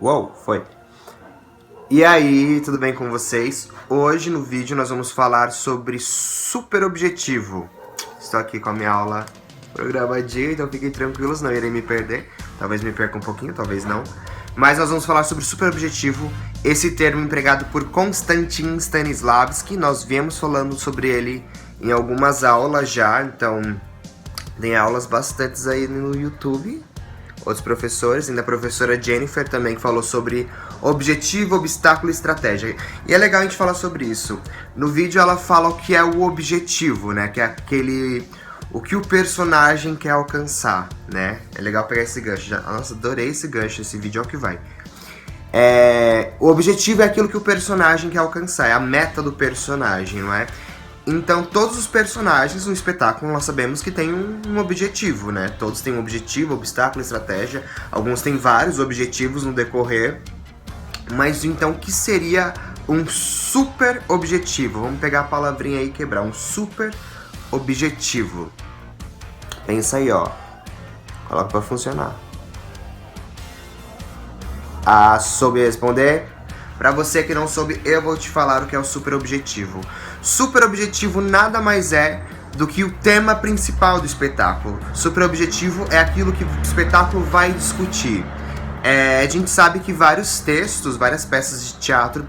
Uou, foi. E aí, tudo bem com vocês? Hoje no vídeo nós vamos falar sobre superobjetivo. Estou aqui com a minha aula programadinha, então fiquem tranquilos, não irei me perder. Talvez me perca um pouquinho, talvez não. Mas nós vamos falar sobre superobjetivo, esse termo empregado por Konstantin Stanislavski. Nós viemos falando sobre ele em algumas aulas já, então tem aulas bastantes aí no YouTube. Outros professores, ainda a professora Jennifer também que falou sobre objetivo, obstáculo e estratégia. E é legal a gente falar sobre isso. No vídeo ela fala o que é o objetivo, né? Que é o que o personagem quer alcançar, né? É legal pegar esse gancho. Nossa, adorei esse gancho, esse vídeo é o que vai. O objetivo é aquilo que o personagem quer alcançar, é a meta do personagem, não é? Então, todos os personagens no espetáculo nós sabemos que tem um objetivo, né? Todos têm um objetivo, obstáculo, estratégia. Alguns têm vários objetivos no decorrer. Mas então, o que seria um super objetivo? Vamos pegar a palavrinha aí e quebrar. Um super objetivo. Pensa aí, ó. Coloca pra funcionar. Soube responder? Pra você que não soube, eu vou te falar o que é o superobjetivo. Superobjetivo nada mais é do que o tema principal do espetáculo. Superobjetivo é aquilo que o espetáculo vai discutir. A gente sabe que vários textos, várias peças de teatro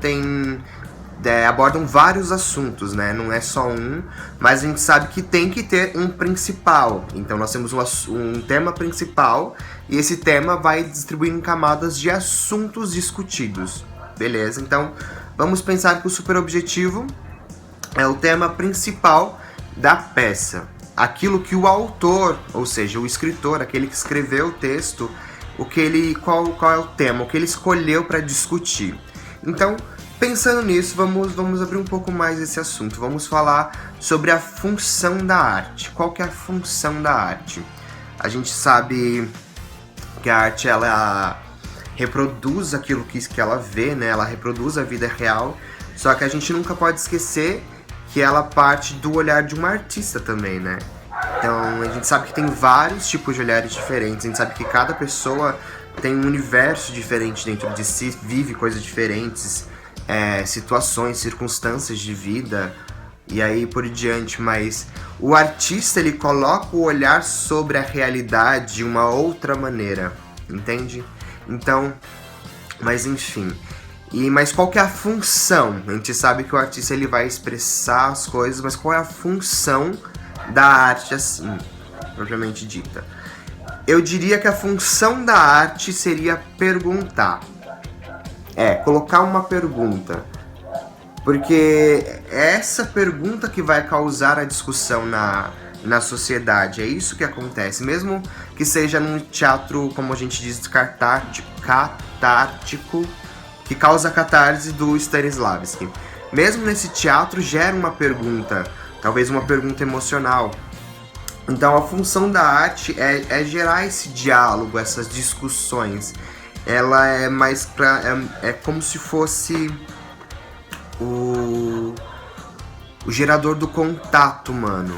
abordam vários assuntos, né? Não é só um, mas a gente sabe que tem que ter um principal. Então nós temos um tema principal e esse tema vai distribuindo em camadas de assuntos discutidos. Beleza, então vamos pensar que o superobjetivo é o tema principal da peça. Aquilo que o autor, ou seja, o escritor, aquele que escreveu o texto, qual é o tema, o que ele escolheu para discutir. Então, pensando nisso, vamos abrir um pouco mais esse assunto. Vamos falar sobre a função da arte. Qual que é a função da arte? A gente sabe que a arte, ela reproduz aquilo que ela vê, né? Ela reproduz a vida real, só que a gente nunca pode esquecer que ela parte do olhar de um artista também, né? Então a gente sabe que tem vários tipos de olhares diferentes, a gente sabe que cada pessoa tem um universo diferente dentro de si, vive coisas diferentes, situações, circunstâncias de vida e aí por diante, mas o artista ele coloca o olhar sobre a realidade de uma outra maneira, entende? Então, mas enfim, mas qual que é a função? A gente sabe que o artista ele vai expressar as coisas, mas qual é a função da arte assim, propriamente dita? Eu diria que a função da arte seria perguntar. Colocar uma pergunta. Porque é essa pergunta que vai causar a discussão na sociedade. É isso que acontece. Mesmo que seja num teatro, como a gente diz, catártico, que causa a catarse do Stanislavski. Mesmo nesse teatro gera uma pergunta, talvez uma pergunta emocional. Então a função da arte é gerar esse diálogo, essas discussões. Ela é mais é como se fosse o gerador do contato humano.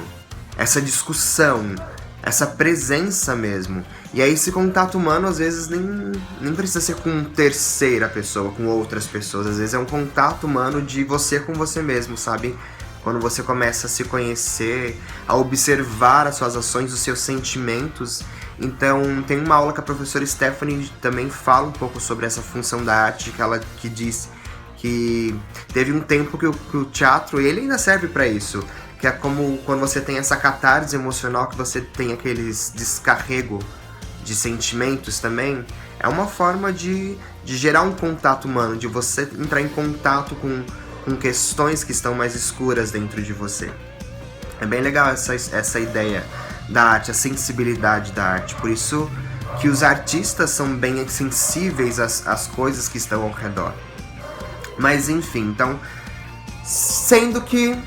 Essa discussão, essa presença mesmo. E aí esse contato humano às vezes nem precisa ser com terceira pessoa, com outras pessoas. Às vezes é um contato humano de você com você mesmo, sabe? Quando você começa a se conhecer, a observar as suas ações, os seus sentimentos. Então tem uma aula que a professora Stephanie também fala um pouco sobre essa função da arte, que diz que teve um tempo que o teatro, ele ainda serve para isso. Que é como quando você tem essa catarse emocional, que você tem aqueles descarrego de sentimentos também, é uma forma de gerar um contato humano, de você entrar em contato com questões que estão mais escuras dentro de você. É bem legal essa ideia da arte, a sensibilidade da arte, por isso que os artistas são bem sensíveis às coisas que estão ao redor. Mas enfim, então, sendo que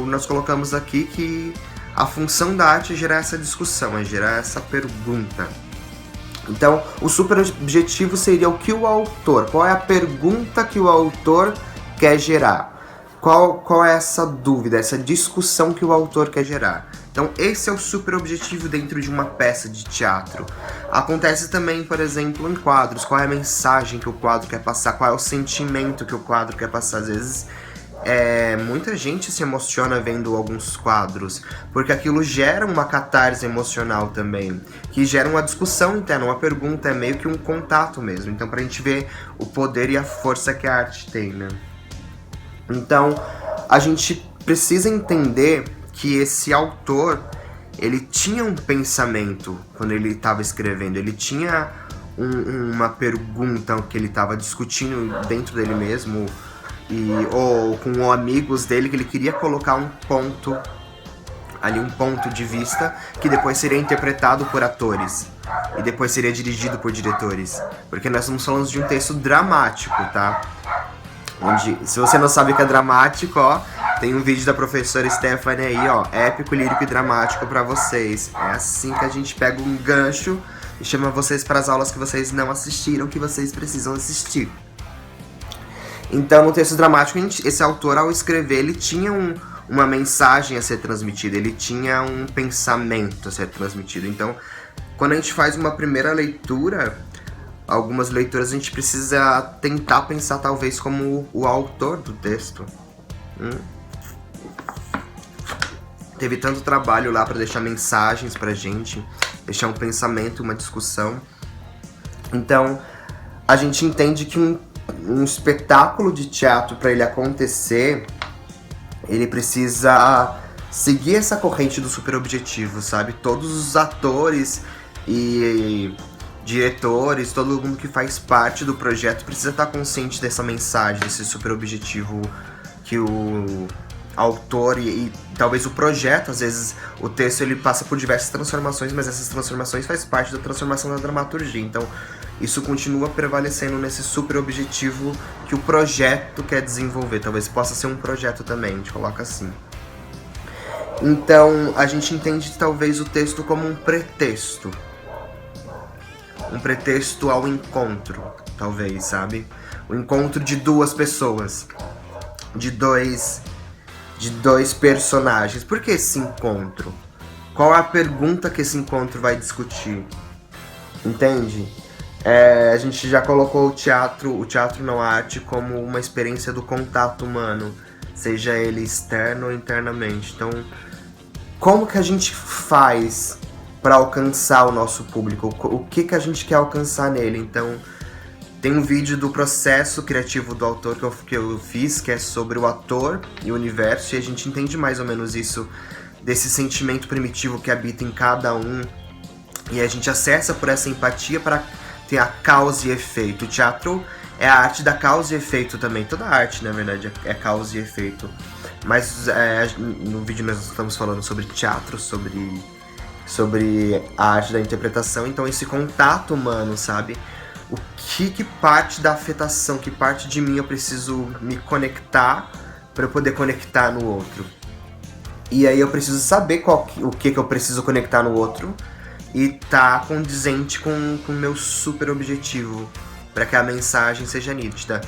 nós colocamos aqui que a função da arte é gerar essa discussão, é gerar essa pergunta. Então, o superobjetivo seria o que o autor, qual é a pergunta que o autor quer gerar? Qual é essa dúvida, essa discussão que o autor quer gerar? Então esse é o super objetivo dentro de uma peça de teatro. Acontece também, por exemplo, em quadros. Qual é a mensagem que o quadro quer passar? Qual é o sentimento que o quadro quer passar? Às vezes muita gente se emociona vendo alguns quadros, porque aquilo gera uma catarse emocional também, que gera uma discussão interna, uma pergunta, é meio que um contato mesmo. Então, pra gente ver o poder e a força que a arte tem, né? Então, a gente precisa entender que esse autor, ele tinha um pensamento quando ele estava escrevendo, ele tinha uma pergunta que ele estava discutindo dentro dele mesmo, ou com amigos dele, que ele queria colocar um ponto ali, um ponto de vista que depois seria interpretado por atores e depois seria dirigido por diretores, porque nós estamos falando de um texto dramático, tá? Onde, se você não sabe o que é dramático, ó, tem um vídeo da professora Stephanie aí, ó, épico, lírico e dramático pra vocês. É assim que a gente pega um gancho e chama vocês para as aulas que vocês não assistiram, que vocês precisam assistir. Então, no texto dramático, esse autor, ao escrever, ele tinha uma mensagem a ser transmitida, ele tinha um pensamento a ser transmitido. Então, quando a gente faz uma primeira leitura, algumas leituras a gente precisa tentar pensar talvez como o autor do texto. Teve tanto trabalho lá para deixar mensagens pra gente, deixar um pensamento, uma discussão. Então, a gente entende que um espetáculo de teatro, para ele acontecer, ele precisa seguir essa corrente do super objetivo, sabe? Todos os atores e diretores, todo mundo que faz parte do projeto precisa estar consciente dessa mensagem, desse super objetivo que o autor e talvez o projeto, às vezes o texto ele passa por diversas transformações, mas essas transformações faz parte da transformação da dramaturgia. Então isso continua prevalecendo nesse super objetivo que o projeto quer desenvolver. Talvez possa ser um projeto também, a gente coloca assim. Então a gente entende talvez o texto como um pretexto. Um pretexto ao encontro, talvez, sabe? O encontro de duas pessoas, de dois personagens. Por que esse encontro? Qual a pergunta que esse encontro vai discutir? Entende? A gente já colocou o teatro não, a arte, como uma experiência do contato humano, seja ele externo ou internamente. Então, como que a gente faz para alcançar o nosso público? O que a gente quer alcançar nele? Então, tem um vídeo do processo criativo do autor que eu fiz, que é sobre o ator e o universo, e a gente entende mais ou menos isso, desse sentimento primitivo que habita em cada um, e a gente acessa por essa empatia para ter a causa e efeito. O teatro é a arte da causa e efeito também. Toda arte, na verdade, é causa e efeito. Mas no vídeo nós estamos falando sobre teatro, sobre a arte da interpretação. Então esse contato humano, sabe? O que parte da afetação, que parte de mim eu preciso me conectar para eu poder conectar no outro. E aí eu preciso saber o que eu preciso conectar no outro e tá condizente com o meu super objetivo, para que a mensagem seja nítida.